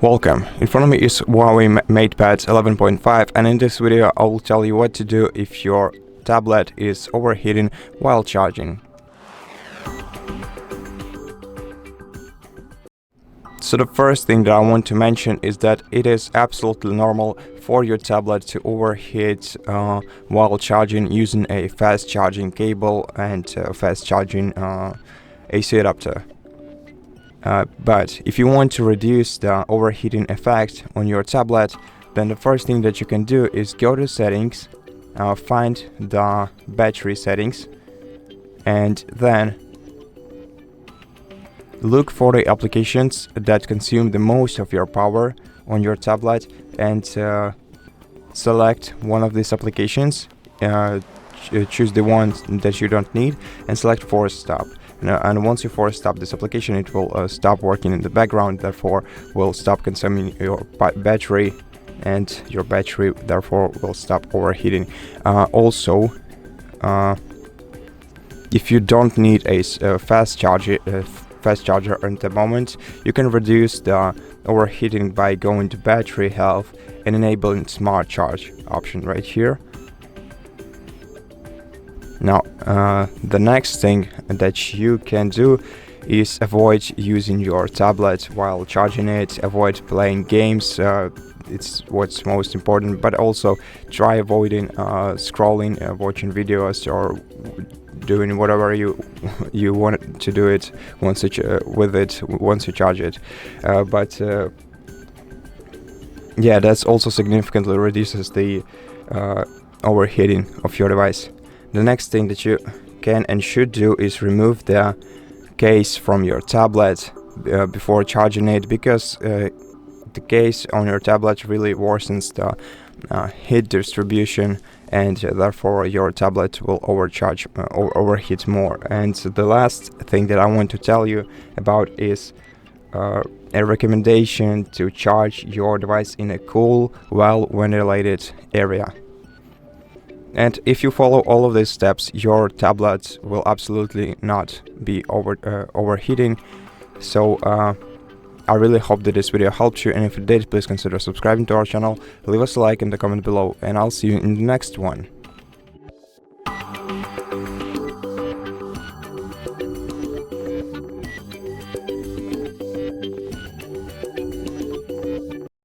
Welcome. In front of me is HUAWEI MatePad 11.5, and in this video I will tell you what to do if your tablet is overheating while charging. So the first thing that I want to mention is that it is absolutely normal for your tablet to overheat while charging using a fast charging cable and fast charging AC adapter. But if you want to reduce the overheating effect on your tablet, then the first thing that you can do is go to settings, find the battery settings, and then look for the applications that consume the most of your power on your tablet and select one of these applications. Choose the one that you don't need and select force stop. And once you force stop this application, it will stop working in the background, therefore will stop consuming your battery, and your battery therefore will stop overheating. Also, if you don't need a fast charger at the moment, you can reduce the overheating by going to battery health and enabling smart charge option right here. Now, the next thing that you can do is avoid using your tablet while charging it, avoid playing games, it's what's most important, but also try avoiding scrolling, watching videos, or doing whatever you want to do it once you charge it. Yeah, that also significantly reduces the overheating of your device. The next thing that you can and should do is remove the case from your tablet before charging it, because the case on your tablet really worsens the heat distribution, and therefore your tablet will overheat more. And the last thing that I want to tell you about is a recommendation to charge your device in a cool, well-ventilated area. And if you follow all of these steps, your tablet will absolutely not be overheating. So I really hope that this video helped you, and if it did, please consider subscribing to our channel, leave us a like in the comment below, and I'll see you in the next one.